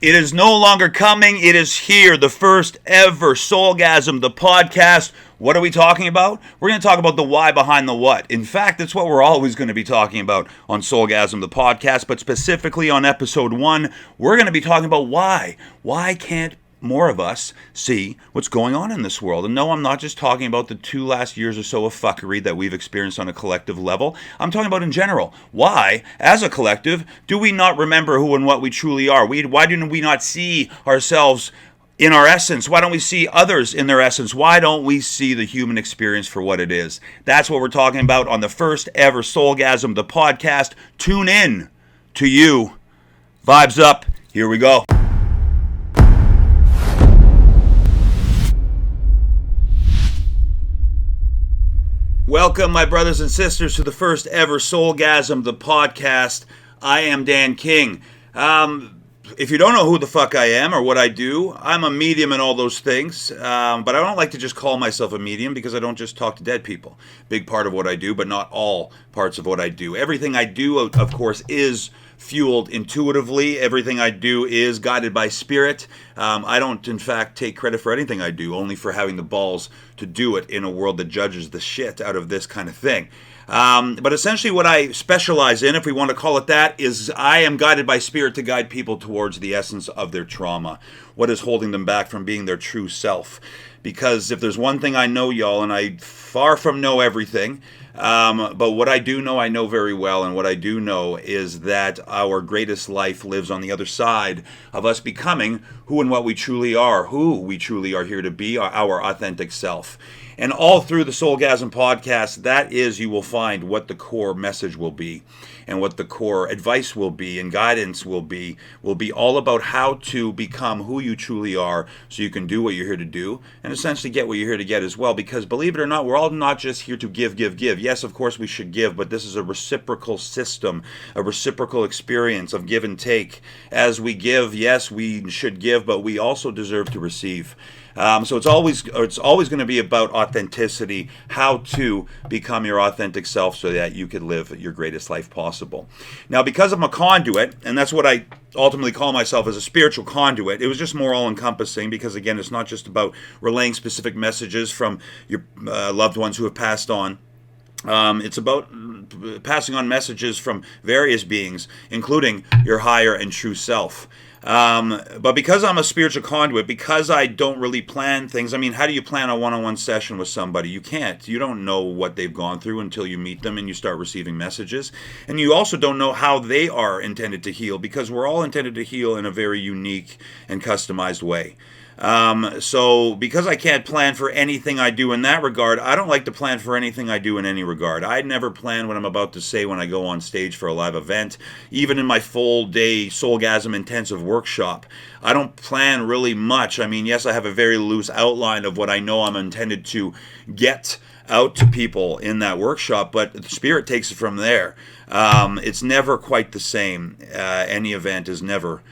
It is no longer coming. It is here. The first ever SOULgasm, the podcast. What are we talking about? We're going to talk about the why behind the what. In fact, that's what we're always going to be talking about on SOULgasm, the podcast. But specifically on episode 1, we're going to be talking about why. Why can't more of us see what's going on in this world? And no, I'm not just talking about the 2 last years or so of fuckery that we've experienced on a collective level. I'm talking about in general. Why, as a collective, do we not remember who and what we truly are? Why do we not see ourselves in our essence? Why don't we see others in their essence? Why don't we see the human experience for what it is? That's what we're talking about on the first ever SOULgasm, the podcast. Tune in to you. Vibes up. Here we go. Welcome, my brothers and sisters, to the first ever SOULgasm, the podcast. I am Dan King. If you don't know who the fuck I am or what I do, I'm a medium and all those things. But I don't like to just call myself a medium because I don't just talk to dead people. Big part of what I do, but not all parts of what I do. Everything I do, of course, is fueled intuitively. Everything I do is guided by spirit. I don't, in fact, take credit for anything I do, only for having the balls to do it in a world that judges the shit out of this kind of thing. But essentially what I specialize in, if we want to call it that, is I am guided by spirit to guide people towards the essence of their trauma. What is holding them back from being their true self? Because if there's one thing I know, y'all, and I far from know everything, but what I do know, I know very well, and what I do know is that our greatest life lives on the other side of us becoming who and what we truly are here to be, our authentic self. And all through the SOULgasm podcast, that is, you will find what the core message will be and what the core advice will be and guidance will be all about how to become who you truly are so you can do what you're here to do and essentially get what you're here to get as well. Because believe it or not, we're all not just here to give. Yes, of course we should give, but this is a reciprocal system, a reciprocal experience of give and take. As we give, yes, we should give, but we also deserve to receive. So it's always going to be about authenticity, how to become your authentic self so that you can live your greatest life possible. Now, because I'm a conduit, and that's what I ultimately call myself, as a spiritual conduit, it was just more all-encompassing because, again, it's not just about relaying specific messages from your loved ones who have passed on. It's about passing on messages from various beings, including your higher and true self. But because I'm a spiritual conduit, because I don't really plan things, I mean, how do you plan a one-on-one session with somebody? You can't. You don't know what they've gone through until you meet them and you start receiving messages. And you also don't know how they are intended to heal, because we're all intended to heal in a very unique and customized way. So because I can't plan for anything I do in that regard, I don't like to plan for anything I do in any regard. I never plan what I'm about to say when I go on stage for a live event. Even in my full day SOULgasm intensive workshop, I don't plan really much. I mean, yes, I have a very loose outline of what I know I'm intended to get out to people in that workshop, but the spirit takes it from there. It's never quite the same. Any event is never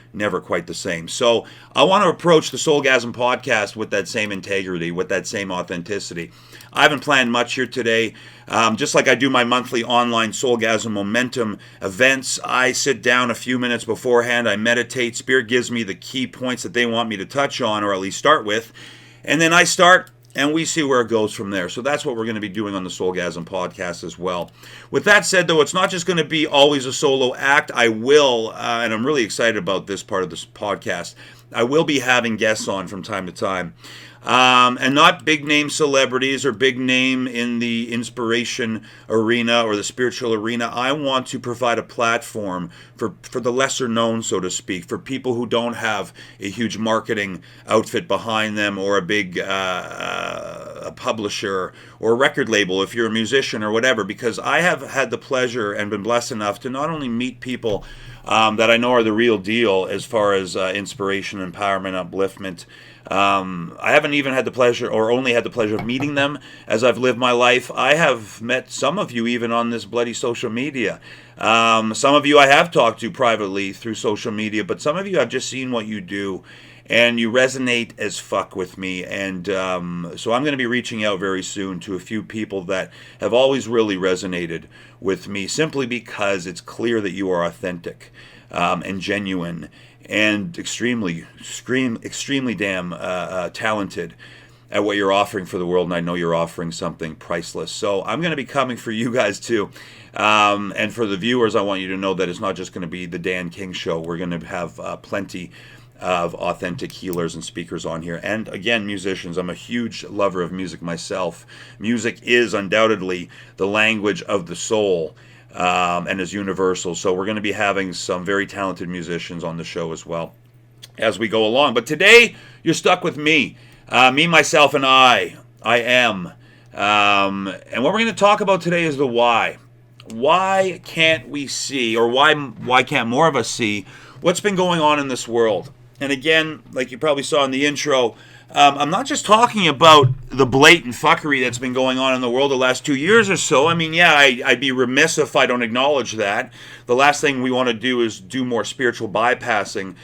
quite the same. So I want to approach the SOULgasm podcast with that same integrity, with that same authenticity. I haven't planned much here today. Just like I do my monthly online SOULgasm Momentum events, I sit down a few minutes beforehand, I meditate, Spirit gives me the key points that they want me to touch on, or at least start with, and then I start, and we see where it goes from there. So that's what we're going to be doing on the SOULgasm podcast as well. With that said, though, it's not just going to be always a solo act. I will, and I'm really excited about this part of this podcast, I will be having guests on from time to time. And not big name celebrities or big name in the inspiration arena or the spiritual arena. I want to provide a platform for the lesser known, so to speak, for people who don't have a huge marketing outfit behind them or a big a publisher or a record label if you're a musician or whatever, because I have had the pleasure and been blessed enough to not only meet people that I know are the real deal as far as inspiration, empowerment, upliftment. I haven't even had the pleasure, or only had the pleasure, of meeting them as I've lived my life. I have met some of you even on this bloody social media. Some of you I have talked to privately through social media, but some of you I've just seen what you do, and you resonate as fuck with me. And so I'm going to be reaching out very soon to a few people that have always really resonated with me, simply because it's clear that you are authentic and genuine. and extremely damn talented at what you're offering for the world, and I know you're offering something priceless. So I'm going to be coming for you guys too. And for the viewers, I want you to know that it's not just going to be the Dan King Show. We're going to have plenty of authentic healers and speakers on here. And again, musicians. I'm a huge lover of music myself. Music is undoubtedly the language of the soul, and is universal. So we're going to be having some very talented musicians on the show as well as we go along. But today, you're stuck with me. Me, myself, and I am. And what we're going to talk about today is the why. Why can't we see, or why can't more of us see what's been going on in this world? And again, like you probably saw in the intro, I'm not just talking about the blatant fuckery that's been going on in the world the last 2 years or so. I mean, yeah, I'd be remiss if I don't acknowledge that. The last thing we want to do is do more spiritual bypassing,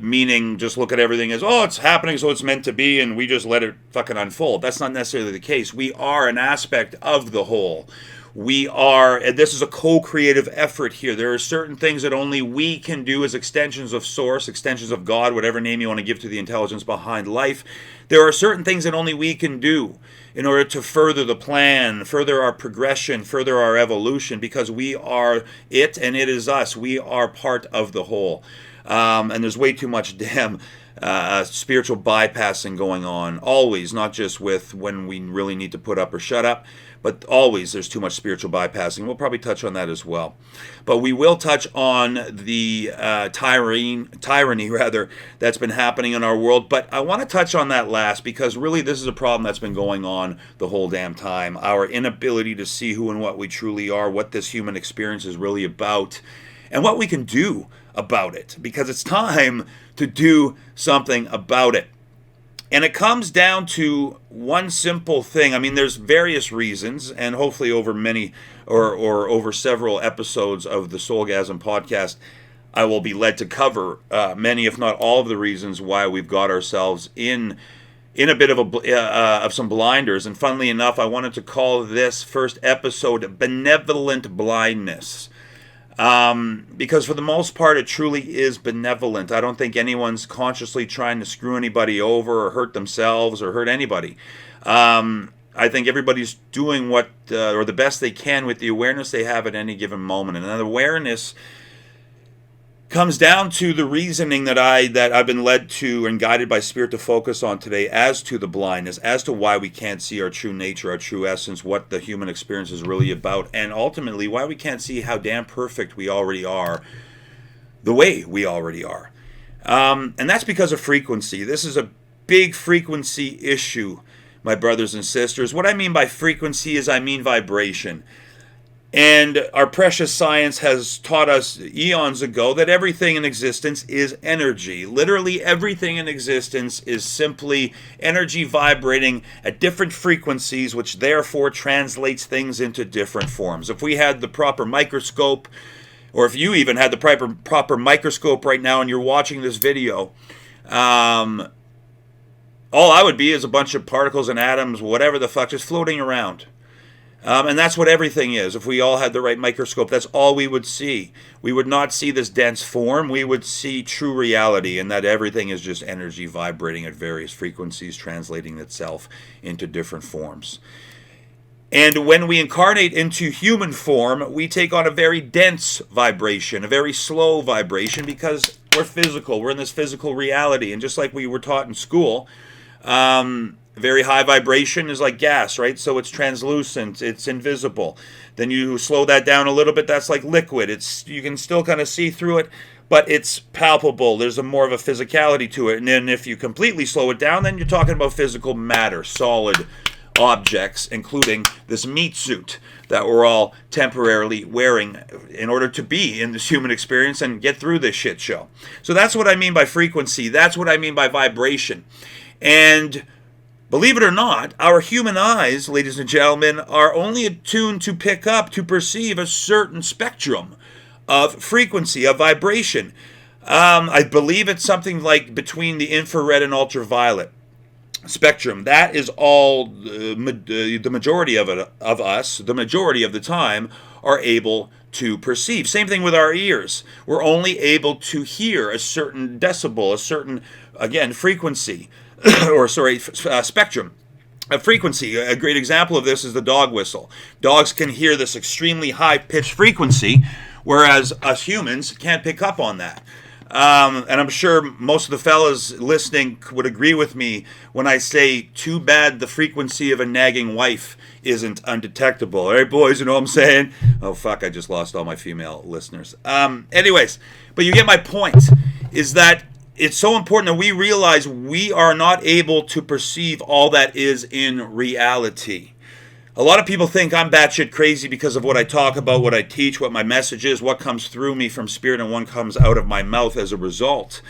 meaning just look at everything as, oh, it's happening, so it's meant to be, and we just let it fucking unfold. That's not necessarily the case. We are an aspect of the whole. We are, and this is a co-creative effort here. There are certain things that only we can do as extensions of Source, extensions of God, whatever name you want to give to the intelligence behind life. There are certain things that only we can do in order to further the plan, further our progression, further our evolution, because we are it and it is us. We are part of the whole. And there's way too much damn spiritual bypassing going on. Always, not just with when we really need to put up or shut up, but always there's too much spiritual bypassing. We'll probably touch on that as well. But we will touch on the tyranny that's been happening in our world. But I want to touch on that last, because really this is a problem that's been going on the whole damn time. Our inability to see who and what we truly are, what this human experience is really about, and what we can do about it. Because it's time to do something about it. And it comes down to one simple thing. I mean, there's various reasons, and hopefully over many or over several episodes of the SOULgasm podcast, I will be led to cover many, if not all, of the reasons why we've got ourselves in a bit of some blinders. And funnily enough, I wanted to call this first episode Benevolent Blindness. Because for the most part, it truly is benevolent. I don't think anyone's consciously trying to screw anybody over or hurt themselves or hurt anybody. I think everybody's doing what, or the best they can with the awareness they have at any given moment. And that awareness comes down to the reasoning that I've been led to and guided by Spirit to focus on today as to the blindness, as to why we can't see our true nature, our true essence, what the human experience is really about, and ultimately why we can't see how damn perfect we already are, the way we already are. And that's because of frequency. This is a big frequency issue, my brothers and sisters. What I mean by frequency is I mean vibration. And our precious science has taught us eons ago that everything in existence is energy. Literally everything in existence is simply energy vibrating at different frequencies, which therefore translates things into different forms. If we had the proper microscope, or if you even had the proper microscope right now and you're watching this video, all I would be is a bunch of particles and atoms, whatever the fuck, just floating around. And that's what everything is. If we all had the right microscope, that's all we would see. We would not see this dense form. We would see true reality, and that everything is just energy vibrating at various frequencies, translating itself into different forms. And when we incarnate into human form, we take on a very dense vibration, a very slow vibration, because we're physical. We're in this physical reality. And just like we were taught in school, very high vibration is like gas, right? So it's translucent, it's invisible. Then you slow that down a little bit, that's like liquid. You can still kind of see through it, but it's palpable. There's more of a physicality to it. And then if you completely slow it down, then you're talking about physical matter, solid objects, including this meat suit that we're all temporarily wearing in order to be in this human experience and get through this shit show. So that's what I mean by frequency. That's what I mean by vibration. And believe it or not, our human eyes, ladies and gentlemen, are only attuned to pick up, to perceive a certain spectrum of frequency, of vibration. I believe it's something like between the infrared and ultraviolet spectrum. That is all the majority of us, the majority of the time, are able to perceive. Same thing with our ears. We're only able to hear a certain decibel, a certain, again, frequency, spectrum. A frequency. A great example of this is the dog whistle. Dogs can hear this extremely high-pitched frequency, whereas us humans can't pick up on that. And I'm sure most of the fellas listening would agree with me when I say, too bad the frequency of a nagging wife isn't undetectable. All right, boys, you know what I'm saying? Oh, fuck, I just lost all my female listeners. Anyways, but you get my point, is that it's so important that we realize we are not able to perceive all that is in reality. A lot of people think I'm batshit crazy because of what I talk about, what I teach, what my message is, what comes through me from spirit, and what comes out of my mouth as a result.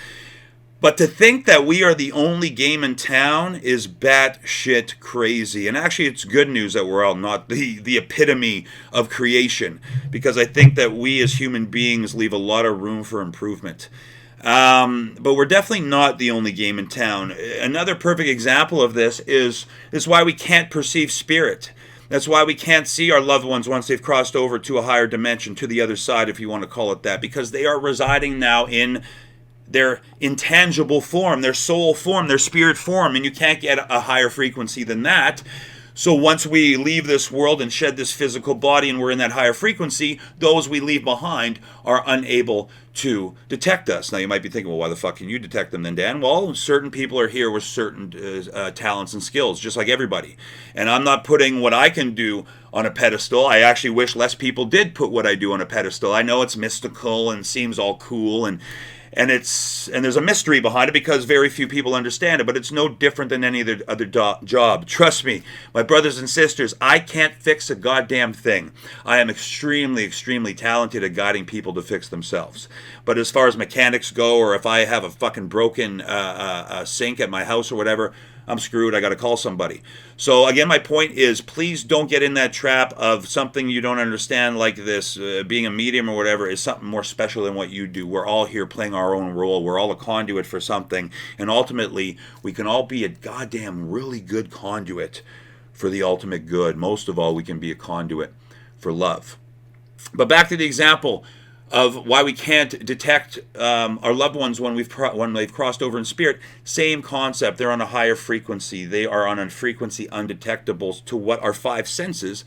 But to think that we are the only game in town is batshit crazy. And actually, it's good news that we're all not the epitome of creation, because I think that we as human beings leave a lot of room for improvement. But we're definitely not the only game in town. Another perfect example of this is why we can't perceive spirit. That's why we can't see our loved ones once they've crossed over to a higher dimension, to the other side, if you want to call it that, because they are residing now in their intangible form, their soul form, their spirit form, and you can't get a higher frequency than that. So once we leave this world and shed this physical body and we're in that higher frequency, those we leave behind are unable to detect us. Now you might be thinking, well, why the fuck can you detect them then, Dan? Well, certain people are here with certain talents and skills, just like everybody. And I'm not putting what I can do on a pedestal. I actually wish less people did put what I do on a pedestal. I know it's mystical and seems all cool, and there's a mystery behind it because very few people understand it, but it's no different than any other job. Trust me, my brothers and sisters, I can't fix a goddamn thing. I am extremely, extremely talented at guiding people to fix themselves. But as far as mechanics go, or if I have a fucking broken sink at my house or whatever, I'm screwed. I got to call somebody. So again, my point is, please don't get in that trap of something you don't understand like this. Being a medium or whatever is something more special than what you do. We're all here playing our own role. We're all a conduit for something. And ultimately, we can all be a goddamn really good conduit for the ultimate good. Most of all, we can be a conduit for love. But back to the example of why we can't detect our loved ones when they've crossed over in spirit. Same concept. They're on a higher frequency. They are on a frequency undetectable to what our five senses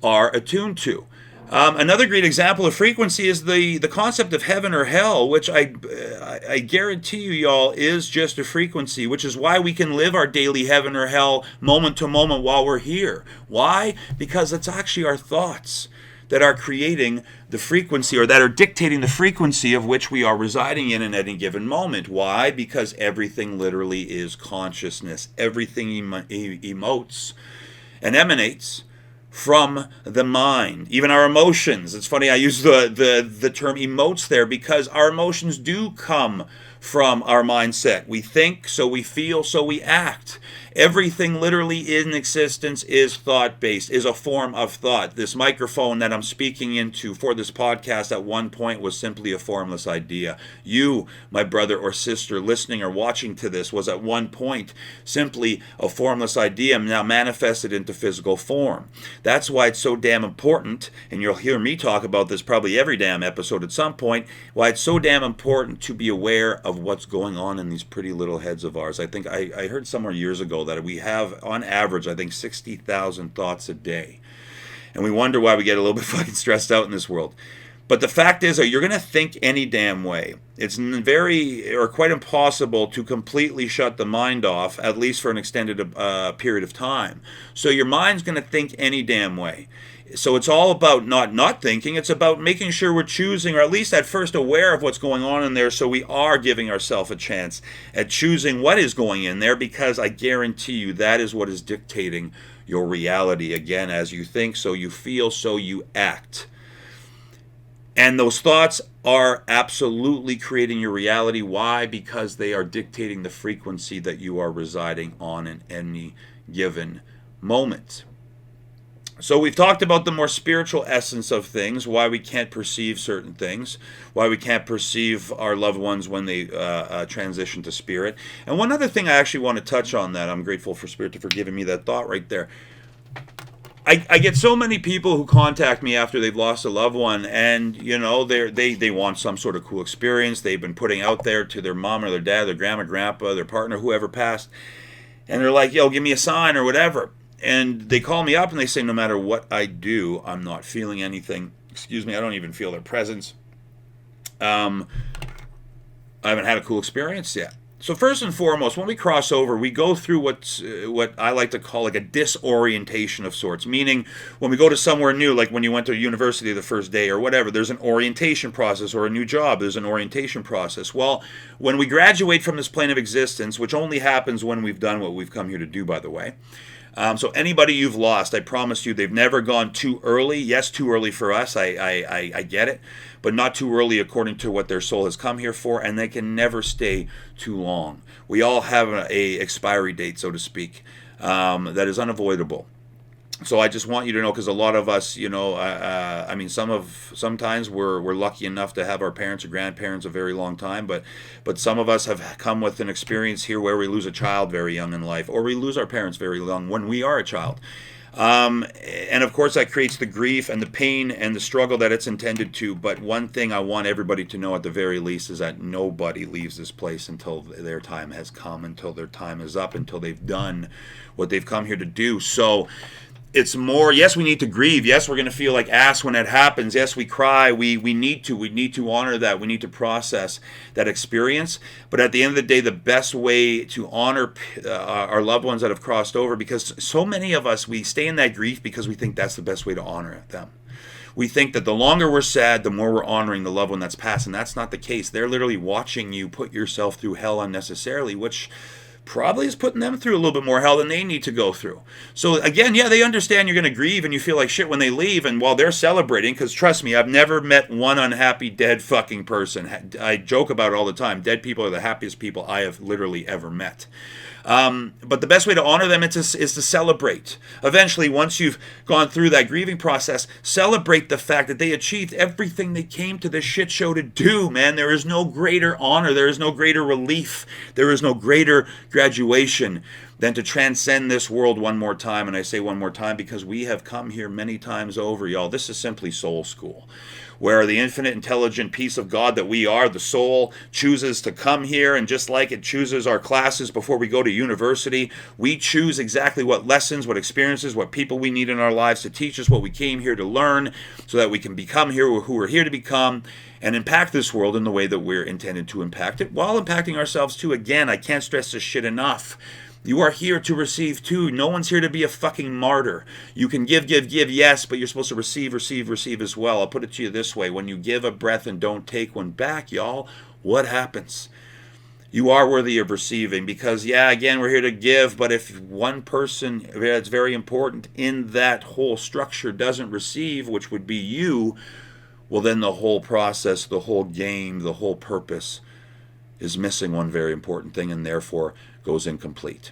are attuned to. Another great example of frequency is the concept of heaven or hell, which I guarantee you, y'all, is just a frequency, which is why we can live our daily heaven or hell moment to moment while we're here. Why? Because it's actually our thoughts that are creating the frequency, or that are dictating the frequency of which we are residing in any given moment. Why? Because everything literally is consciousness. Everything emotes and emanates from the mind. Even our emotions. It's funny I use the term emotes there, because our emotions do come from our mindset. We think, so we feel, so we act. Everything literally in existence is thought-based, is a form of thought. This microphone that I'm speaking into for this podcast at one point was simply a formless idea. You, my brother or sister listening or watching to this, was at one point simply a formless idea now manifested into physical form. That's why it's so damn important, and you'll hear me talk about this probably every damn episode at some point, why it's so damn important to be aware of what's going on in these pretty little heads of ours. I think I heard somewhere years ago that we have, on average, I think 60,000 thoughts a day. And we wonder why we get a little bit fucking stressed out in this world. But the fact is that you're going to think any damn way. It's quite impossible to completely shut the mind off, at least for an extended period of time. So your mind's going to think any damn way. So it's all about not thinking. It's about making sure we're choosing, or at least at first aware of what's going on in there, so we are giving ourselves a chance at choosing what is going in there, because I guarantee you that is what is dictating your reality. Again, as you think, so you feel, so you act. And those thoughts are absolutely creating your reality. Why? Because they are dictating the frequency that you are residing on in any given moment. So we've talked about the more spiritual essence of things, why we can't perceive certain things, why we can't perceive our loved ones when they transition to spirit. And one other thing I actually want to touch on that, I'm grateful for Spirit for giving me that thought right there. I get so many people who contact me after they've lost a loved one, and they want some sort of cool experience they've been putting out there to their mom or their dad, their grandma, grandpa, their partner, whoever passed, and they're like, "Yo, give me a sign or whatever." And they call me up and they say, "No matter what I do, I'm not feeling anything. Excuse me, I don't even feel their presence. I haven't had a cool experience yet." So first and foremost, when we cross over, we go through what I like to call like a disorientation of sorts. Meaning, when we go to somewhere new, like when you went to university the first day or whatever, there's an orientation process, or a new job, there's an orientation process. Well, when we graduate from this plane of existence, which only happens when we've done what we've come here to do, by the way. So anybody you've lost, I promise you, they've never gone too early. Yes, too early for us, I get it, but not too early according to what their soul has come here for, and they can never stay too long. We all have a expiry date, so to speak, that is unavoidable. So I just want you to know, because a lot of us, I mean, sometimes we're lucky enough to have our parents or grandparents a very long time, but some of us have come with an experience here where we lose a child very young in life, or we lose our parents very young when we are a child. And of course that creates the grief and the pain and the struggle that it's intended to. But one thing I want everybody to know at the very least is that nobody leaves this place until their time has come, until their time is up, until they've done what they've come here to do. So it's more, yes, we need to grieve. Yes, we're going to feel like ass when it happens. Yes, we cry. We need to honor that. We need to process that experience. But at the end of the day, the best way to honor our loved ones that have crossed over, because so many of us, we stay in that grief because we think that's the best way to honor them. We think that the longer we're sad, the more we're honoring the loved one that's passed, and that's not the case. They're literally watching you put yourself through hell unnecessarily, which probably is putting them through a little bit more hell than they need to go through. So again, yeah, they understand you're going to grieve and you feel like shit when they leave, and while they're celebrating, because trust me, I've never met one unhappy dead fucking person. I joke about it all the time. Dead people are the happiest people I have literally ever met. But the best way to honor them is to celebrate. Eventually, once you've gone through that grieving process, celebrate the fact that they achieved everything they came to this shit show to do, man. There is no greater honor. There is no greater relief. There is no greater graduation than to transcend this world one more time. And I say one more time because we have come here many times over, y'all. This is simply soul school, where the infinite intelligent piece of God that we are, the soul, chooses to come here, and just like it chooses our classes before we go to university, we choose exactly what lessons, what experiences, what people we need in our lives to teach us what we came here to learn, so that we can become here who we're here to become, and impact this world in the way that we're intended to impact it, while impacting ourselves too. Again, I can't stress this shit enough. You are here to receive too. No one's here to be a fucking martyr. You can give, yes, but you're supposed to receive as well. I'll put it to you this way. When you give a breath and don't take one back, y'all, what happens? You are worthy of receiving, because, yeah, again, we're here to give, but if one person, that's very important, in that whole structure doesn't receive, which would be you, well, then the whole process, the whole game, the whole purpose is missing one very important thing, and therefore goes incomplete.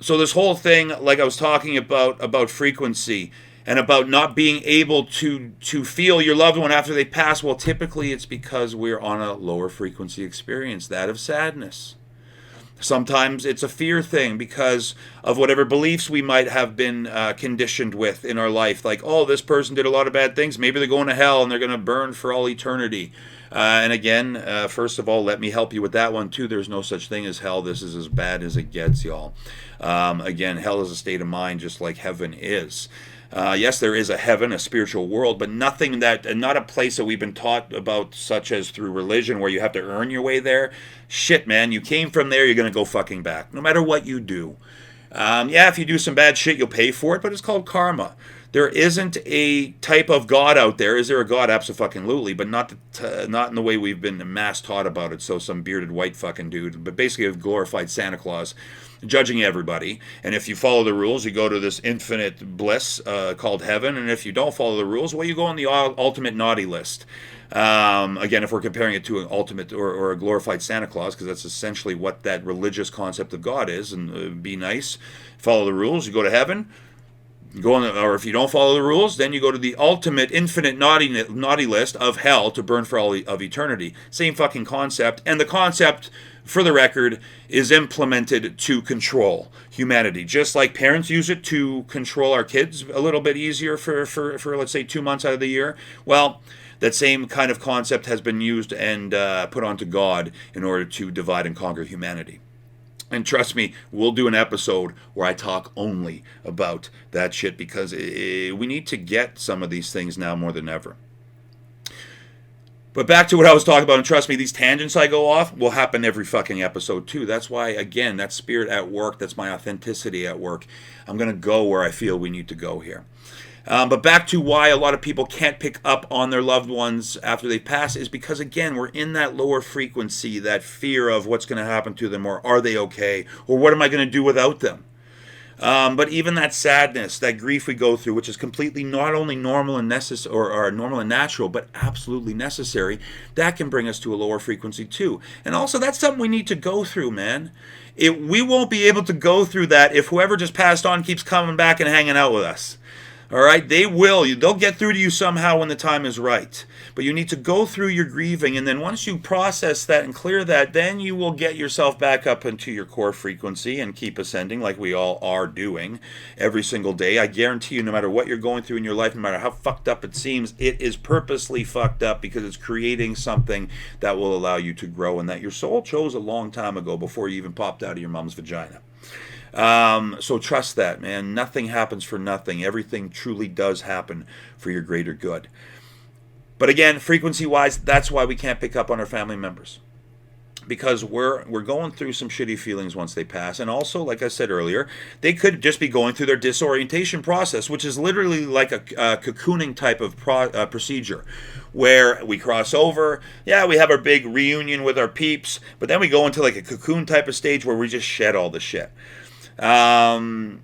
So this whole thing, like I was talking about frequency and about not being able to feel your loved one after they pass, well, typically it's because we're on a lower frequency experience, that of sadness. Sometimes it's a fear thing because of whatever beliefs we might have been conditioned with in our life. Like, oh, this person did a lot of bad things. Maybe they're going to hell and they're going to burn for all eternity. And again, first of all, let me help you with that one too. There's no such thing as hell. This is as bad as it gets, y'all. Again, hell is a state of mind just like heaven is. Yes, there is a heaven, a spiritual world, but not a place that we've been taught about, such as through religion, where you have to earn your way there. Shit, man, you came from there, you're going to go fucking back, no matter what you do. Yeah, if you do some bad shit, you'll pay for it, but it's called karma. There isn't a type of God out there. Is there a God? Absolutely, but not in the way we've been mass taught about it. So some bearded white fucking dude, but basically a glorified Santa Claus, judging everybody. And if you follow the rules, you go to this infinite bliss called heaven. And if you don't follow the rules, well, you go on the ultimate naughty list. Again, if we're comparing it to an ultimate or a glorified Santa Claus, because that's essentially what that religious concept of God is. And be nice, follow the rules, you go to heaven. Or if you don't follow the rules, then you go to the ultimate infinite naughty list of hell to burn for all of eternity. Same fucking concept. And the concept, for the record, is implemented to control humanity. Just like parents use it to control our kids a little bit easier for let's say 2 months out of the year. Well, that same kind of concept has been used and put onto God in order to divide and conquer humanity. And trust me, we'll do an episode where I talk only about that shit, because we need to get some of these things now more than ever. But back to what I was talking about, and trust me, these tangents I go off will happen every fucking episode too. That's why, again, that's spirit at work. That's my authenticity at work. I'm going to go where I feel we need to go here. But back to why a lot of people can't pick up on their loved ones after they pass is because, again, we're in that lower frequency, that fear of what's going to happen to them, or are they okay, or what am I going to do without them? But even that sadness, that grief we go through, which is completely not only normal and or normal and natural, but absolutely necessary, that can bring us to a lower frequency too. And also, that's something we need to go through, man. We won't be able to go through that if whoever just passed on keeps coming back and hanging out with us. All right, they will. They'll get through to you somehow when the time is right. But you need to go through your grieving, and then once you process that and clear that, then you will get yourself back up into your core frequency and keep ascending like we all are doing every single day. I guarantee you, no matter what you're going through in your life, no matter how fucked up it seems, it is purposely fucked up because it's creating something that will allow you to grow and that your soul chose a long time ago before you even popped out of your mom's vagina. So trust that, man. Nothing happens for nothing. Everything truly does happen for your greater good. But again, frequency-wise, that's why we can't pick up on our family members. Because we're going through some shitty feelings once they pass. And also, like I said earlier, they could just be going through their disorientation process, which is literally like a cocooning type of procedure, where we cross over, we have our big reunion with our peeps, but then we go into like a cocoon type of stage where we just shed all the shit. So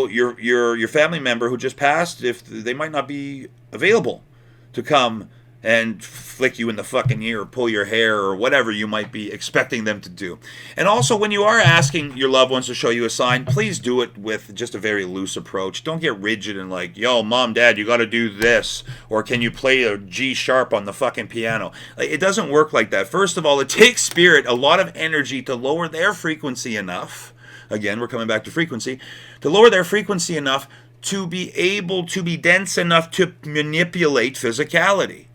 your family member who just passed, if they might not be available to come and flick you in the fucking ear or pull your hair or whatever you might be expecting them to do. And also, when you are asking your loved ones to show you a sign, please do it with just a very loose approach. Don't get rigid and like, yo, mom, dad, you got to do this, or can you play a G sharp on the fucking piano? Like, it doesn't work like that. First of all, it takes spirit a lot of energy to lower their frequency enough. Again, we're coming back to frequency. To lower their frequency enough to be able to be dense enough to manipulate physicality.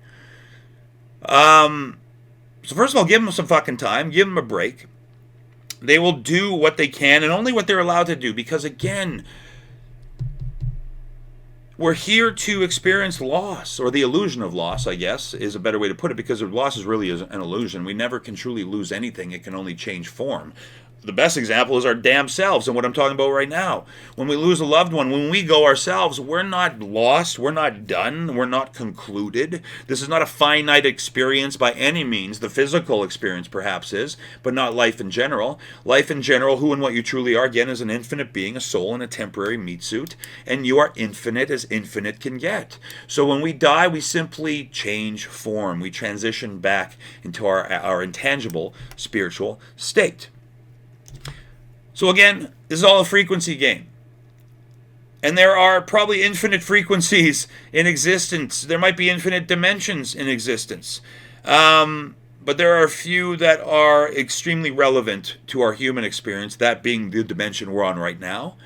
So first of all, give them some fucking time. Give them a break. They will do what they can and only what they're allowed to do. Because again, we're here to experience loss, or the illusion of loss, I guess, is a better way to put it, because loss is really an illusion. We never can truly lose anything. It can only change form. The best example is our damn selves, and what I'm talking about right now. When we lose a loved one, when we go ourselves, we're not lost, we're not done, we're not concluded. This is not a finite experience by any means. The physical experience perhaps is, but not life in general. Life in general, who and what you truly are, again, is an infinite being, a soul in a temporary meat suit, and you are infinite as infinite can get. So when we die, we simply change form. We transition back into our intangible spiritual state. So again, this is all a frequency game. And there are probably infinite frequencies in existence. There might be infinite dimensions in existence. But there are a few that are extremely relevant to our human experience, that being the dimension we're on right now,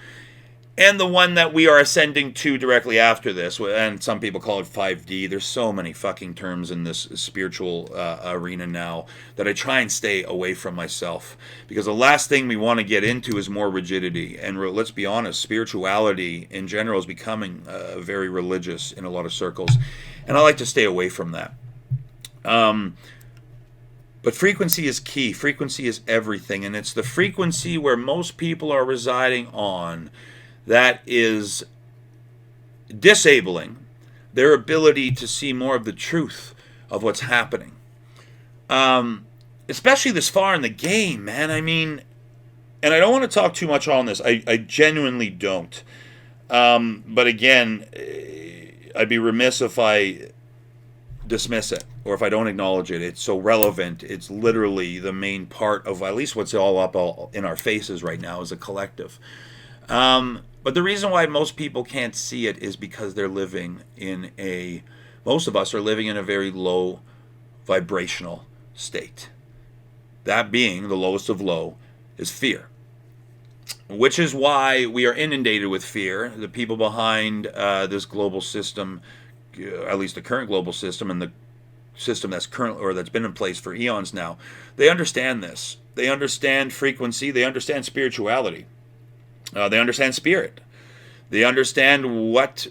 and the one that we are ascending to directly after this, and some people call it 5D. There's so many fucking terms in this spiritual arena now that I try and stay away from myself, because the last thing we want to get into is more rigidity. And let's be honest, spirituality in general is becoming very religious in a lot of circles, and I like to stay away from that. But frequency is key. Frequency is everything, and it's the frequency where most people are residing on that is disabling their ability to see more of the truth of what's happening. Especially this far in the game, man. I mean, and I don't want to talk too much on this. I genuinely don't. But again, I'd be remiss if I dismiss it, or if I don't acknowledge it. It's so relevant. It's literally the main part of at least what's all up in our faces right now as a collective. But the reason why most people can't see it is because most of us are living in a very low vibrational state. That being the lowest of low is fear. Which is why we are inundated with fear. The people behind this global system, at least the current global system and the system that's been in place for eons now, they understand this. They understand frequency. They understand spirituality. They understand spirit. They understand what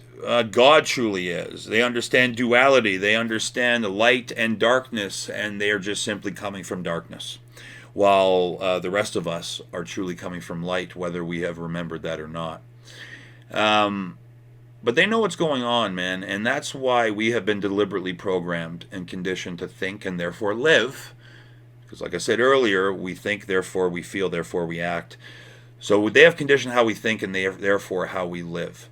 God truly is. They understand duality. They understand light and darkness, and they are just simply coming from darkness, while the rest of us are truly coming from light, whether we have remembered that or not. But they know what's going on, man, and that's why we have been deliberately programmed and conditioned to think and therefore live. Because like I said earlier, we think, therefore we feel, therefore we act. So they have conditioned how we think and therefore how we live.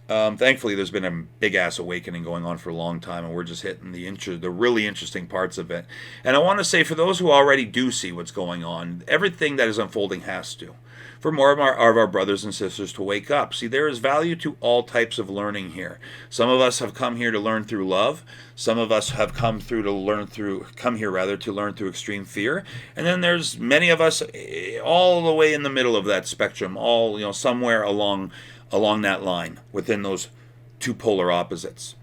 Thankfully, there's been a big-ass awakening going on for a long time, and we're just hitting the really interesting parts of it. And I want to say, for those who already do see what's going on, everything that is unfolding has to. For more of our brothers and sisters to wake up. See, there is value to all types of learning here. Some of us have come here to learn through love. Some of us have come here to learn through extreme fear. And then there's many of us all the way in the middle of that spectrum, all somewhere along that line, within those two polar opposites.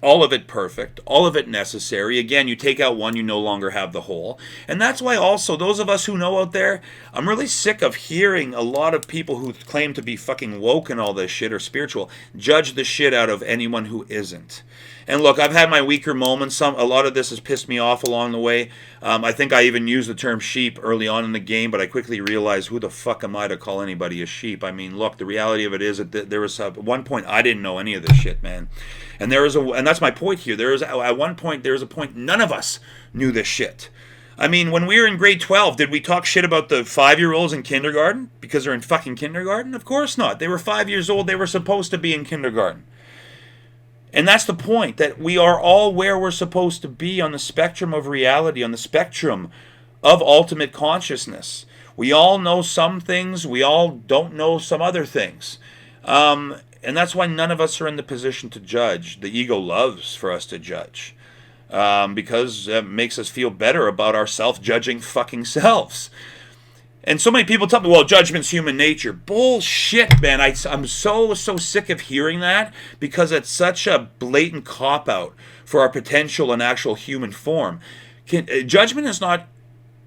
All of it perfect, all of it necessary. Again, you take out one, you no longer have the whole. And that's why also, those of us who know out there, I'm really sick of hearing a lot of people who claim to be fucking woke and all this shit, or spiritual, judge the shit out of anyone who isn't. And look, I've had my weaker moments. A lot of this has pissed me off along the way. I think I even used the term sheep early on in the game, but I quickly realized, who the fuck am I to call anybody a sheep? I mean, look, the reality of it is that there was at one point I didn't know any of this shit, man. And and that's my point here. At one point there was a point none of us knew this shit. I mean, when we were in grade 12, did we talk shit about the 5-year-olds in kindergarten because they're in fucking kindergarten? Of course not. They were 5 years old. They were supposed to be in kindergarten. And that's the point, that we are all where we're supposed to be on the spectrum of reality, on the spectrum of ultimate consciousness. We all know some things. We all don't know some other things. And that's why none of us are in the position to judge. The ego loves for us to judge. Because it makes us feel better about our self-judging fucking selves. And so many people tell me, well, judgment's human nature. Bullshit, man. I'm so sick of hearing that, because it's such a blatant cop-out for our potential and actual human form. Judgment is not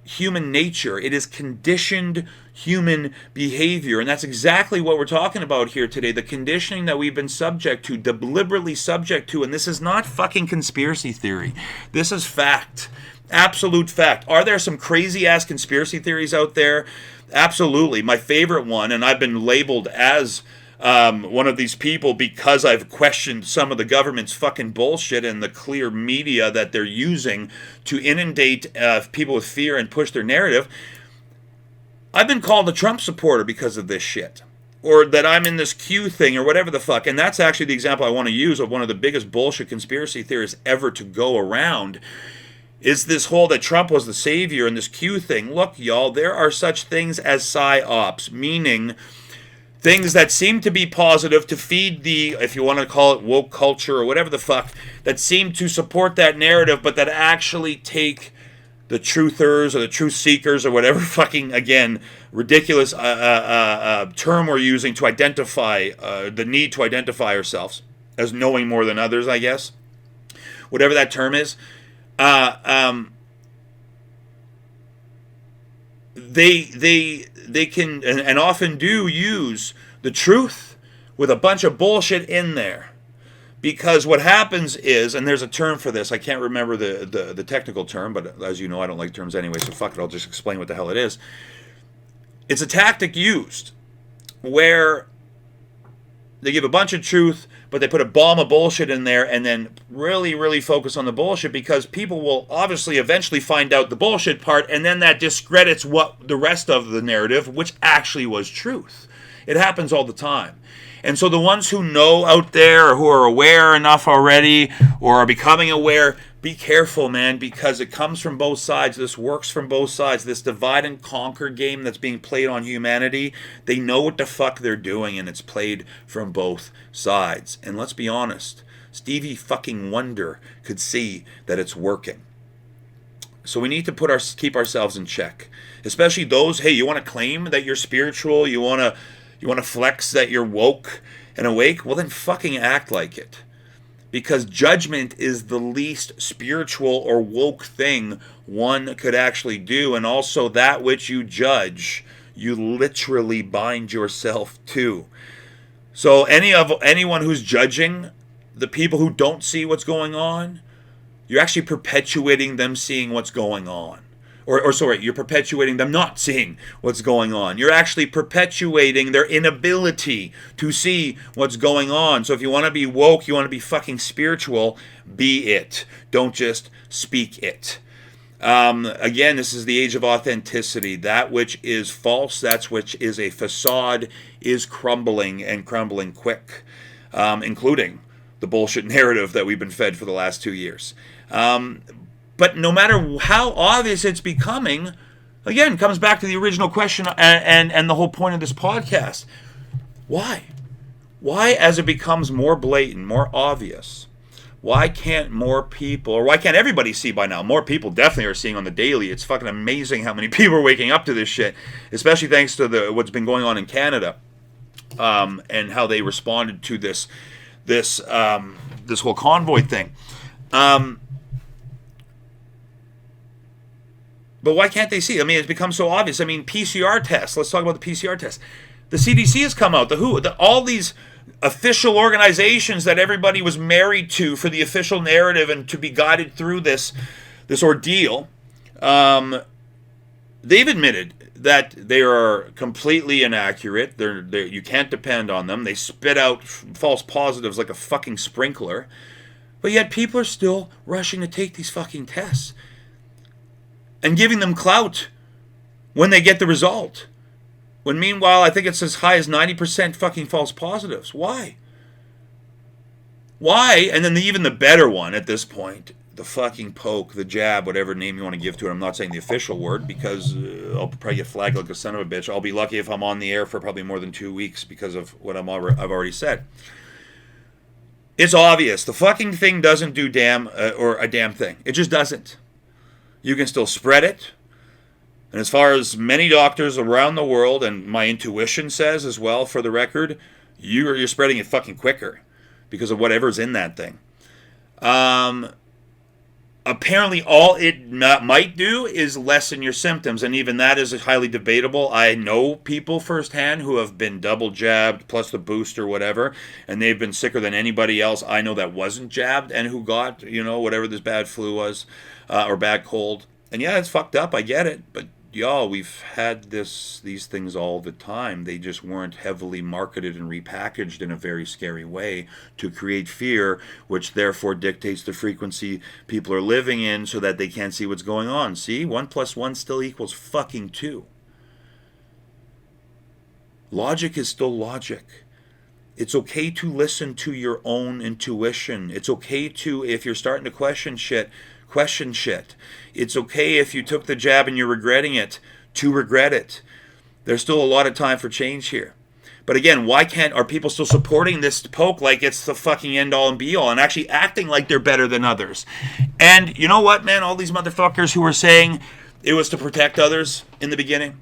human nature. It is conditioned human behavior. And that's exactly what we're talking about here today. The conditioning that we've been subject to, deliberately subject to. And this is not fucking conspiracy theory. This is fact. Absolute fact. Are there some crazy-ass conspiracy theories out there? Absolutely. My favorite one, and I've been labeled as one of these people because I've questioned some of the government's fucking bullshit and the clear media that they're using to inundate people with fear and push their narrative. I've been called a Trump supporter because of this shit. Or that I'm in this Q thing or whatever the fuck. And that's actually the example I want to use of one of the biggest bullshit conspiracy theories ever to go around. Is this whole that Trump was the savior and this Q thing. Look, y'all, there are such things as psyops, meaning things that seem to be positive to feed the, if you want to call it woke culture or whatever the fuck, that seem to support that narrative, but that actually take the truthers or the truth seekers or whatever fucking, again, ridiculous term we're using to identify, the need to identify ourselves as knowing more than others, I guess. Whatever that term is. They can and often do use the truth with a bunch of bullshit in there, because what happens is, and there's a term for this, I can't remember the technical term, but as you know, I don't like terms anyway, so fuck it, I'll just explain what the hell it is. It's a tactic used where they give a bunch of truth, but they put a bomb of bullshit in there and then really, really focus on the bullshit, because people will obviously eventually find out the bullshit part, and then that discredits what the rest of the narrative, which actually was truth. It happens all the time. And so the ones who know out there, or who are aware enough already, or are becoming aware, be careful, man, because it comes from both sides. This works from both sides. This divide and conquer game that's being played on humanity, they know what the fuck they're doing, and it's played from both sides. And let's be honest, Stevie fucking Wonder could see that it's working. So we need to keep ourselves in check, especially those. Hey, you want to claim that you're spiritual? You want to flex that you're woke and awake? Well, then fucking act like it, because judgment is the least spiritual or woke thing one could actually do, and also that which you judge, you literally bind yourself to. So anyone who's judging the people who don't see what's going on, you're actually perpetuating them seeing what's going on. You're perpetuating them not seeing what's going on. You're actually perpetuating their inability to see what's going on. So if you want to be woke, you want to be fucking spiritual, be it. Don't just speak it. Again, this is the age of authenticity. That which is false, that which is a facade, is crumbling, and crumbling quick, including the bullshit narrative that we've been fed for the last 2 years. But no matter how obvious it's becoming, again, comes back to the original question and the whole point of this podcast. Why? Why, as it becomes more blatant, more obvious, why can't more people, or why can't everybody see by now? More people definitely are seeing on the daily. It's fucking amazing how many people are waking up to this shit, especially thanks to what's been going on in Canada, and how they responded to this whole convoy thing. But why can't they see? I mean, it's become so obvious. I mean, PCR tests. Let's talk about the PCR tests. The CDC has come out. All these official organizations that everybody was married to for the official narrative and to be guided through this ordeal, they've admitted that they are completely inaccurate. You can't depend on them. They spit out false positives like a fucking sprinkler. But yet people are still rushing to take these fucking tests and giving them clout when they get the result. When meanwhile, I think it's as high as 90% fucking false positives. Why? Why? And then even the better one at this point, the fucking poke, the jab, whatever name you want to give to it. I'm not saying the official word because I'll probably get flagged like a son of a bitch. I'll be lucky if I'm on the air for probably more than 2 weeks because of what I've already said. It's obvious. The fucking thing doesn't do a damn thing. It just doesn't. You can still spread it. And as far as many doctors around the world, and my intuition says as well, for the record, you're spreading it fucking quicker because of whatever's in that thing. Apparently all it might do is lessen your symptoms, and even that is highly debatable. I know people firsthand who have been double jabbed plus the boost or whatever, and they've been sicker than anybody else I know that wasn't jabbed and who got, whatever this bad flu was, or bad cold. And yeah, it's fucked up, I get it, but y'all, we've had these things all the time. They just weren't heavily marketed and repackaged in a very scary way to create fear, which therefore dictates the frequency people are living in so that they can't see what's going on. See, 1 + 1 still equals fucking 2. Logic is still logic. It's okay to listen to your own intuition. It's okay to, if you're starting to question shit. It's okay if you took the jab and you're regretting it, to regret it. There's still a lot of time for change here. But again, are people still supporting this poke like it's the fucking end all and be all and actually acting like they're better than others? And you know what, man? All these motherfuckers who were saying it was to protect others in the beginning,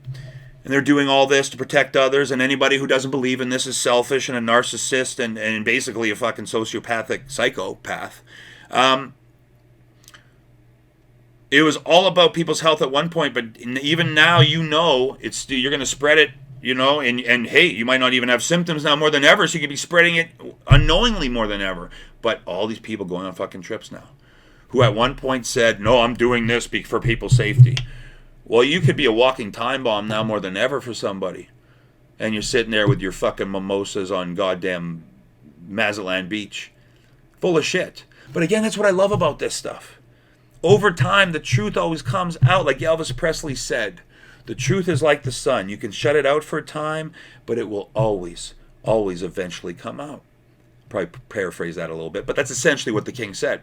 and they're doing all this to protect others, and anybody who doesn't believe in this is selfish and a narcissist and basically a fucking sociopathic psychopath. It was all about people's health at one point, but even now, you're going to spread it, and hey, you might not even have symptoms now more than ever, so you could be spreading it unknowingly more than ever. But all these people going on fucking trips now, who at one point said, no, I'm doing this for people's safety. Well, you could be a walking time bomb now more than ever for somebody. And you're sitting there with your fucking mimosas on goddamn Mazatlan Beach. Full of shit. But again, that's what I love about this stuff. Over time, the truth always comes out, like Elvis Presley said. The truth is like the sun. You can shut it out for a time, but it will always, always eventually come out. Probably paraphrase that a little bit, but that's essentially what the king said.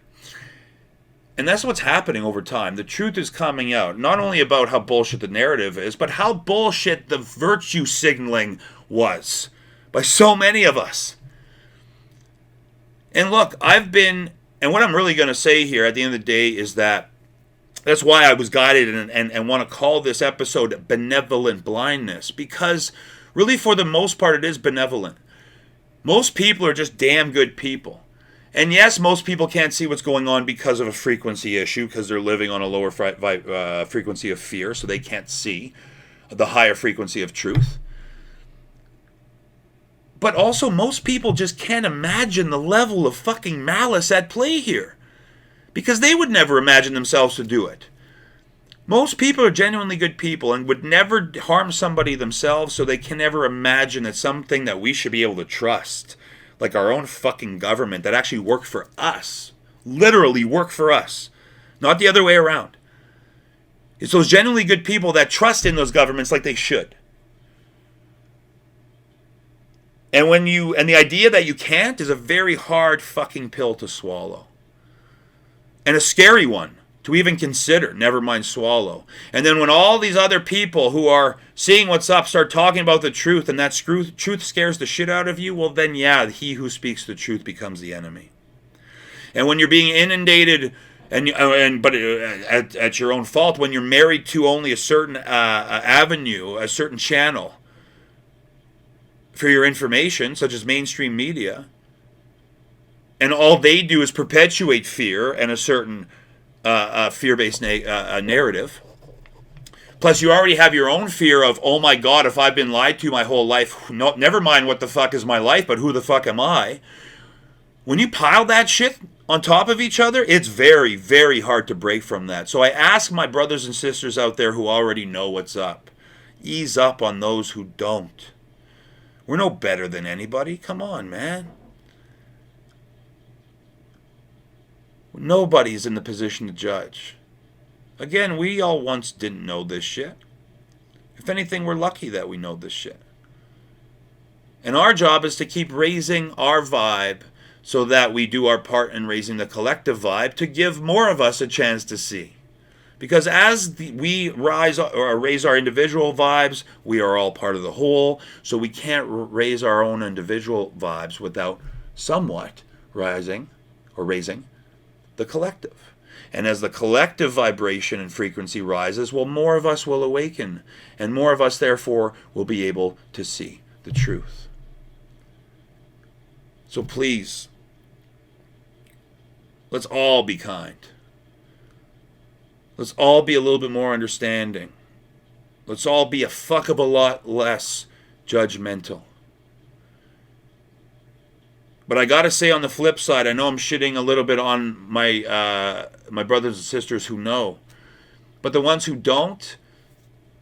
And that's what's happening over time. The truth is coming out, not only about how bullshit the narrative is, but how bullshit the virtue signaling was by so many of us. And look, and what I'm really going to say here at the end of the day is that's why I was guided and want to call this episode Benevolent Blindness, because really for the most part it is benevolent. Most people are just damn good people. And yes, most people can't see what's going on because of a frequency issue, because they're living on a lower frequency of fear, so they can't see the higher frequency of truth. But also, most people just can't imagine the level of fucking malice at play here, because they would never imagine themselves to do it. Most people are genuinely good people and would never harm somebody themselves, so they can never imagine that something that we should be able to trust, like our own fucking government that actually work for us, literally work for us, not the other way around. It's those genuinely good people that trust in those governments like they should. And the idea that you can't is a very hard fucking pill to swallow. And a scary one to even consider, never mind swallow. And then when all these other people who are seeing what's up start talking about the truth, and that truth scares the shit out of you, well then yeah, he who speaks the truth becomes the enemy. And when you're being inundated, but at your own fault, when you're married to only a certain avenue, a certain channel for your information, such as mainstream media, and all they do is perpetuate fear and a certain fear-based narrative. Plus, you already have your own fear of, oh my God, if I've been lied to my whole life, no, never mind what the fuck is my life, but who the fuck am I? When you pile that shit on top of each other, it's very, very hard to break from that. So I ask my brothers and sisters out there who already know what's up, ease up on those who don't. We're no better than anybody. Come on, man. Nobody's in the position to judge. Again, we all once didn't know this shit. If anything, we're lucky that we know this shit. And our job is to keep raising our vibe so that we do our part in raising the collective vibe to give more of us a chance to see. Because as we raise our individual vibes, we are all part of the whole. So we can't raise our own individual vibes without somewhat raising the collective. And as the collective vibration and frequency rises, well, more of us will awaken. And more of us, therefore, will be able to see the truth. So please, let's all be kind. Let's all be a little bit more understanding. Let's all be a fuck of a lot less judgmental. But I gotta say, on the flip side, I know I'm shitting a little bit on my brothers and sisters who know. But the ones who don't,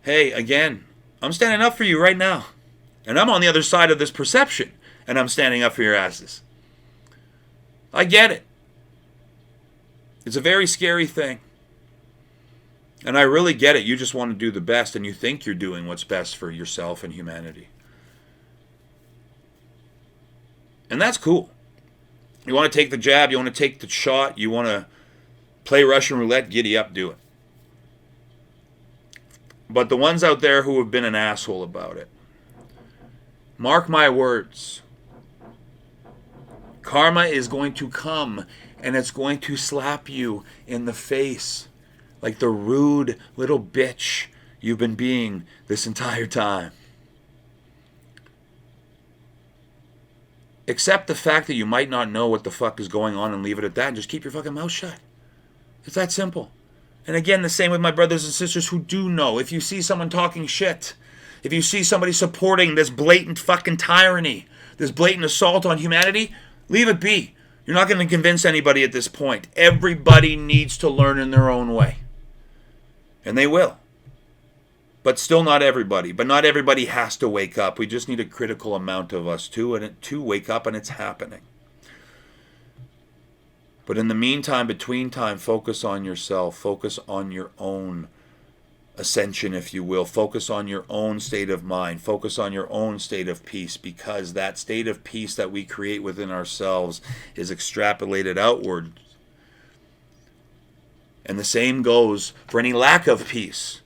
hey, again, I'm standing up for you right now. And I'm on the other side of this perception. And I'm standing up for your asses. I get it. It's a very scary thing. And I really get it. You just want to do the best, and you think you're doing what's best for yourself and humanity. And that's cool. You want to take the jab, you want to take the shot, you want to play Russian roulette, giddy up, do it. But the ones out there who have been an asshole about it, mark my words. Karma is going to come, and it's going to slap you in the face like the rude little bitch you've been being this entire time. Accept the fact that you might not know what the fuck is going on and leave it at that, and just keep your fucking mouth shut. It's that simple. And again, the same with my brothers and sisters who do know. If you see someone talking shit, if you see somebody supporting this blatant fucking tyranny, this blatant assault on humanity, leave it be. You're not going to convince anybody at this point. Everybody needs to learn in their own way. And they will. But still not everybody. But not everybody has to wake up. We just need a critical amount of us to wake up, and it's happening. But in the meantime, between time, focus on yourself. Focus on your own ascension, if you will. Focus on your own state of mind. Focus on your own state of peace, because that state of peace that we create within ourselves is extrapolated outward. And the same goes for any lack of peace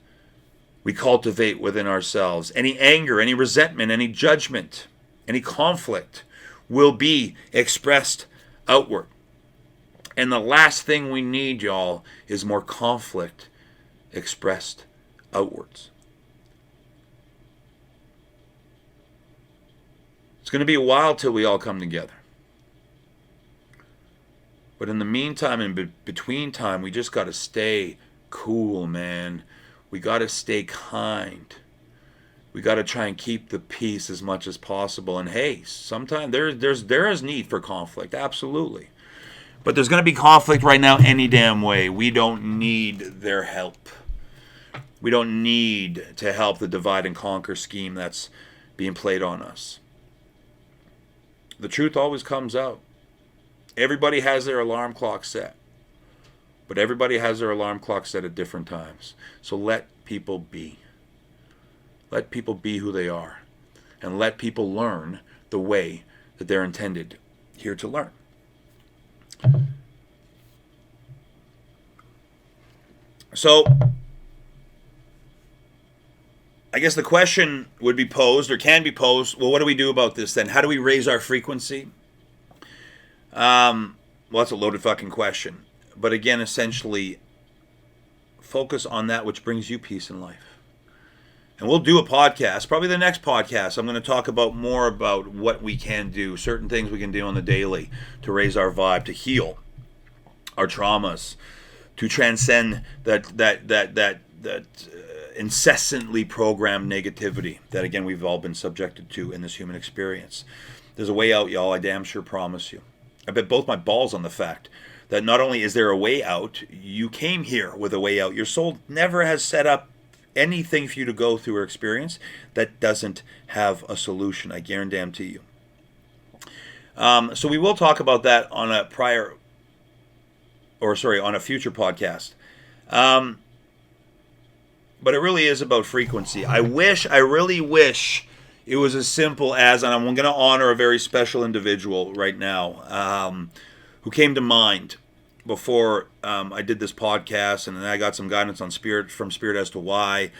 we cultivate within ourselves. Any anger, any resentment, any judgment, any conflict will be expressed outward. And the last thing we need, y'all, is more conflict expressed outwards. It's going to be a while till we all come together. But in the meantime and between time, we just got to stay cool, man. We got to stay kind. We got to try and keep the peace as much as possible. And hey, sometimes there is need for conflict, absolutely. But there's going to be conflict right now any damn way. We don't need their help. We don't need to help the divide and conquer scheme that's being played on us. The truth always comes out. Everybody has their alarm clock set. But everybody has their alarm clock set at different times. So let people be. Let people be who they are. And let people learn the way that they're intended here to learn. So, I guess the question would be posed, or can be posed, well, what do we do about this then? How do we raise our frequency? Well, that's a loaded fucking question. But again, essentially, focus on that which brings you peace in life. And we'll do a podcast, probably the next podcast. I'm going to talk about more about what we can do, certain things we can do on the daily to raise our vibe, to heal our traumas, to transcend that incessantly programmed negativity that, again, we've all been subjected to in this human experience. There's a way out, y'all. I damn sure promise you. I bet both my balls on the fact that not only is there a way out, you came here with a way out. Your soul never has set up anything for you to go through or experience that doesn't have a solution. I guarantee you. So we will talk about that on a future podcast. But it really is about frequency. I really wish it was as simple as, and I'm going to honor a very special individual right now who came to mind before I did this podcast, and then I got some guidance on from Spirit as to why.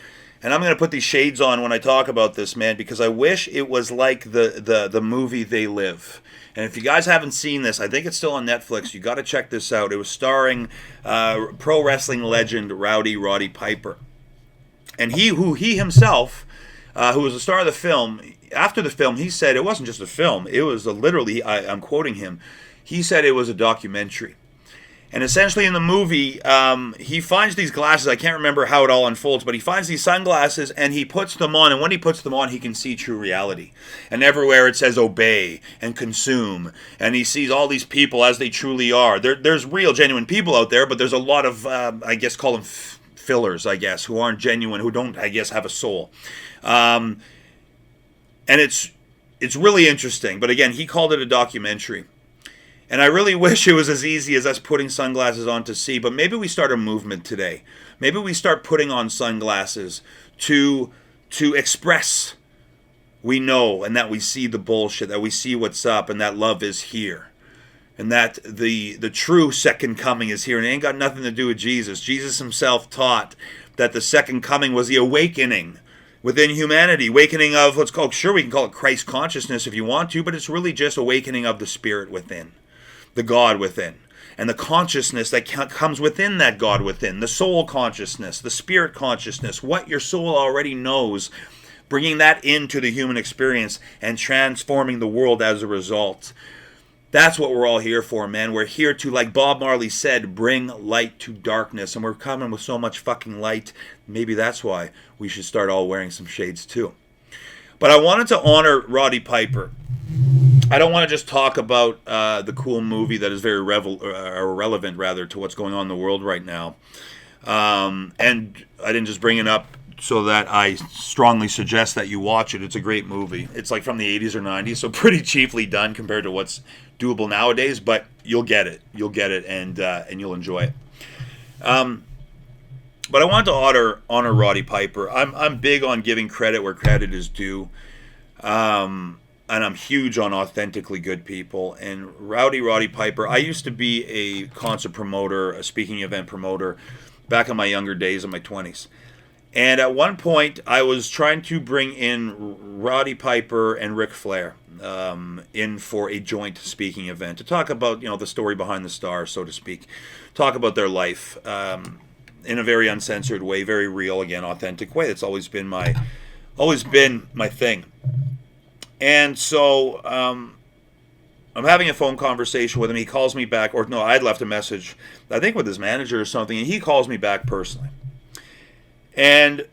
And I'm going to put these shades on when I talk about this, man, because I wish it was like the movie They Live. And if you guys haven't seen this, I think it's still on Netflix. You got to check this out. It was starring pro wrestling legend Roddy Piper. And he himself, who was the star of the film, after the film, he said it wasn't just a film. It was literally, I'm quoting him, he said it was a documentary. And essentially in the movie, he finds these glasses. I can't remember how it all unfolds, but he finds these sunglasses and he puts them on. And when he puts them on, he can see true reality. And everywhere it says obey and consume. And he sees all these people as they truly are. There's real, genuine people out there, but there's a lot of, I guess, call them fillers, I guess, who aren't genuine, who don't, I guess, have a soul. And it's really interesting. But again, he called it a documentary. And I really wish it was as easy as us putting sunglasses on to see. But maybe we start a movement today. Maybe we start putting on sunglasses to express we know, and that we see the bullshit, that we see what's up, and that love is here. And that the true second coming is here. And it ain't got nothing to do with Jesus. Jesus himself taught that the second coming was the awakening within humanity. Awakening of, we can call it Christ consciousness if you want to, but it's really just awakening of the spirit within. The God within, and the consciousness that comes within that God within, the soul consciousness, the spirit consciousness, what your soul already knows, bringing that into the human experience and transforming the world as a result. That's what we're all here for, man. We're here to, like Bob Marley said, bring light to darkness, and we're coming with so much fucking light. Maybe that's why we should start all wearing some shades too. But I wanted to honor Roddy Piper. I don't want to just talk about the cool movie that is very relevant, rather, to what's going on in the world right now. And I didn't just bring it up so that I strongly suggest that you watch it. It's a great movie. It's like from the 80s or 90s, so pretty cheaply done compared to what's doable nowadays. But you'll get it. You'll get it, and you'll enjoy it. But I wanted to honor Roddy Piper. I'm big on giving credit where credit is due. and I'm huge on authentically good people. And Roddy Piper, I used to be a concert promoter, a speaking event promoter, back in my younger days, in my 20s. And at one point, I was trying to bring in Roddy Piper and Ric Flair in for a joint speaking event to talk about, the story behind the stars, so to speak. Talk about their life in a very uncensored way, very real, again, authentic way. That's always been my thing. And so I'm having a phone conversation with him. He calls me back, or no, I'd left a message, I think with his manager or something, and he calls me back personally. And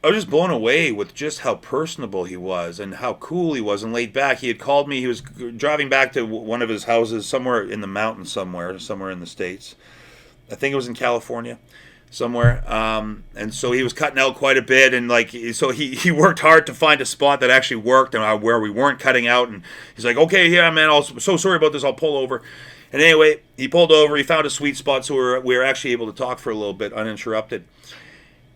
I was just blown away with just how personable he was and how cool he was and laid back. He had called me. He was driving back to one of his houses somewhere in the mountains, somewhere in the States. I think it was in California, somewhere. And so he was cutting out quite a bit, and so he worked hard to find a spot that actually worked and where we weren't cutting out. And he's like, "Okay, yeah, man, I'm so sorry about this. I'll pull over." And anyway, he pulled over. He found a sweet spot, so we were actually able to talk for a little bit uninterrupted.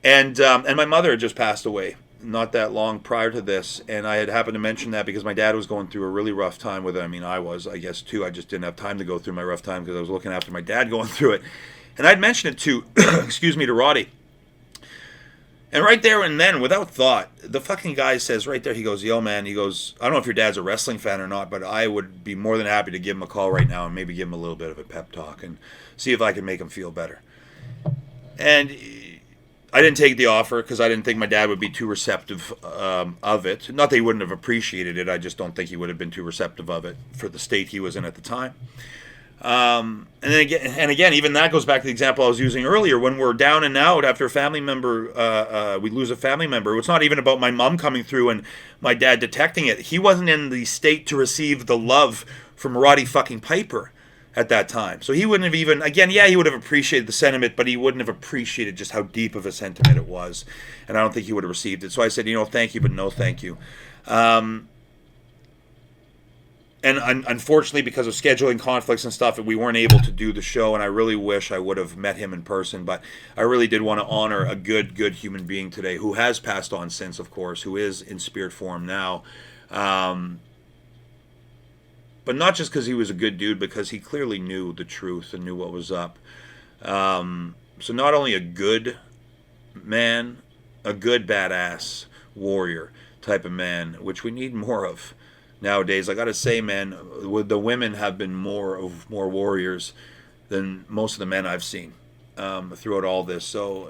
And my mother had just passed away not that long prior to this, and I had happened to mention that because my dad was going through a really rough time with it. I mean, I guess, too. I just didn't have time to go through my rough time because I was looking after my dad going through it. And I'd mentioned it to, to Roddy. And right there and then, without thought, the fucking guy says right there, he goes, "Yo, man," he goes, "I don't know if your dad's a wrestling fan or not, but I would be more than happy to give him a call right now and maybe give him a little bit of a pep talk and see if I can make him feel better." And I didn't take the offer because I didn't think my dad would be too receptive of it. Not that he wouldn't have appreciated it, I just don't think he would have been too receptive of it for the state he was in at the time. And again, even that goes back to the example I was using earlier. When we're down and out after a family member, we lose a family member. It's not even about my mom coming through and my dad detecting it. He wasn't in the state to receive the love from Roddy fucking Piper at that time. So he wouldn't have even, again, yeah, he would have appreciated the sentiment, but he wouldn't have appreciated just how deep of a sentiment it was. And I don't think he would have received it. So I said, thank you, but no thank you. And unfortunately, because of scheduling conflicts and stuff, we weren't able to do the show, and I really wish I would have met him in person. But I really did want to honor a good human being today who has passed on since, of course, who is in spirit form now. But not just because he was a good dude, because he clearly knew the truth and knew what was up. So not only a good man, a good badass warrior type of man, which we need more of nowadays. I gotta say, man, the women have been more warriors than most of the men I've seen throughout all this. So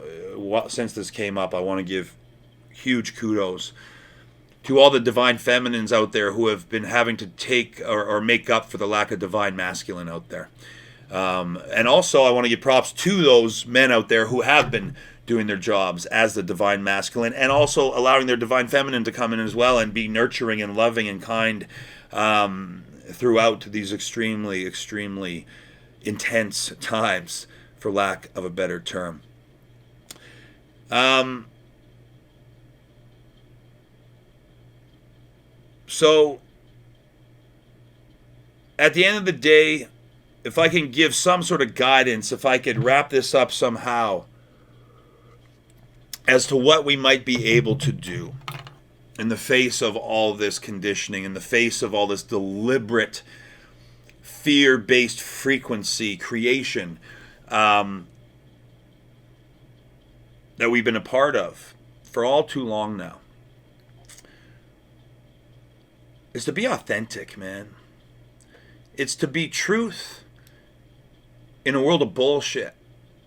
since this came up, I want to give huge kudos to all the divine feminines out there who have been having to take or make up for the lack of divine masculine out there. And also, I want to give props to those men out there who have been doing their jobs as the divine masculine, and also allowing their divine feminine to come in as well and be nurturing and loving and kind throughout these extremely, extremely intense times, for lack of a better term. So, at the end of the day, if I can give some sort of guidance, if I could wrap this up somehow, as to what we might be able to do in the face of all this conditioning, in the face of all this deliberate fear-based frequency creation that we've been a part of for all too long now, is to be authentic, man. It's to be truth in a world of bullshit.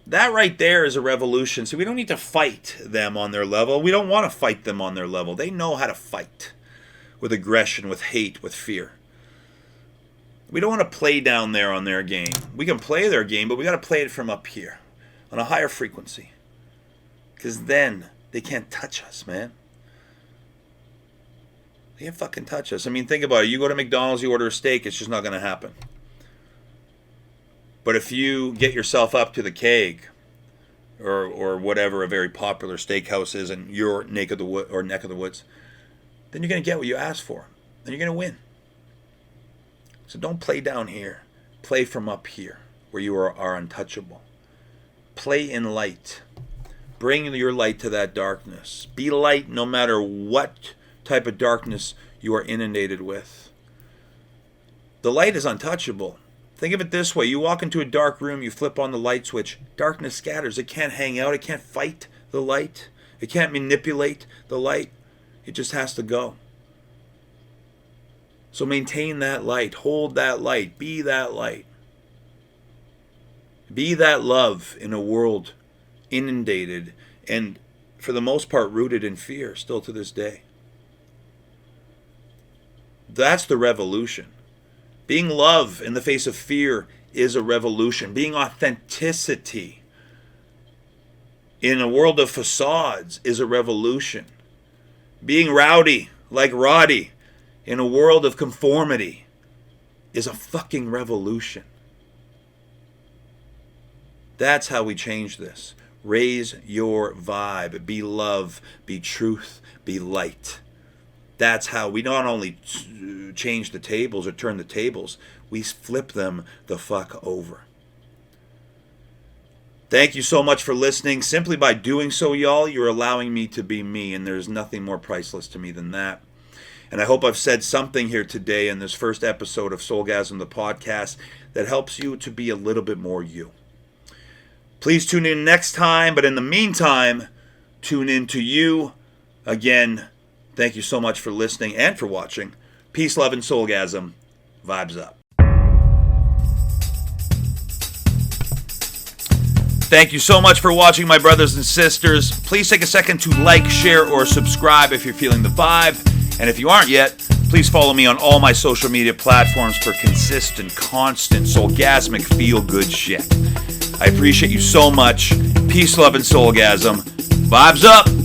That right there is a revolution. So we don't need to fight them on their level. We don't want to fight them on their level. They know how to fight with aggression, with hate, with fear. We don't want to play down there on their game. We can play their game, but we got to play it from up here on a higher frequency. Because then they can't touch us, man. They can't fucking touch us. I mean, think about it. You go to McDonald's, you order a steak, it's just not going to happen. But if you get yourself up to the Keg, or whatever a very popular steakhouse is in your neck of the woods, then you're going to get what you asked for, and you're going to win. So don't play down here. Play from up here, where you are untouchable. Play in light. Bring your light to that darkness. Be light no matter what type of darkness you are inundated with. The light is untouchable. Think of it this way. You walk into a dark room, you flip on the light switch. Darkness scatters. It can't hang out. It can't fight the light. It can't manipulate the light. It just has to go. So maintain that light. Hold that light. Be that light. Be that love in a world inundated and, for the most part, rooted in fear still to this day. That's the revolution. Being love in the face of fear is a revolution. Being authenticity in a world of facades is a revolution. Being rowdy like Roddy in a world of conformity is a fucking revolution. That's how we change this. Raise your vibe. Be love. Be truth. Be light. That's how we not only change the tables or turn the tables, we flip them the fuck over. Thank you so much for listening. Simply by doing so, y'all, you're allowing me to be me, and there's nothing more priceless to me than that. And I hope I've said something here today in this first episode of SOULgasm, the podcast, that helps you to be a little bit more you. Please tune in next time, but in the meantime, tune in to you. Again, thank you so much for listening and for watching. Peace, love, and SOULgasm. Vibes up. Thank you so much for watching, my brothers and sisters. Please take a second to like, share, or subscribe if you're feeling the vibe. And if you aren't yet, please follow me on all my social media platforms for consistent, constant, soulgasmic, feel-good shit. I appreciate you so much. Peace, love, and SOULgasm. Vibes up.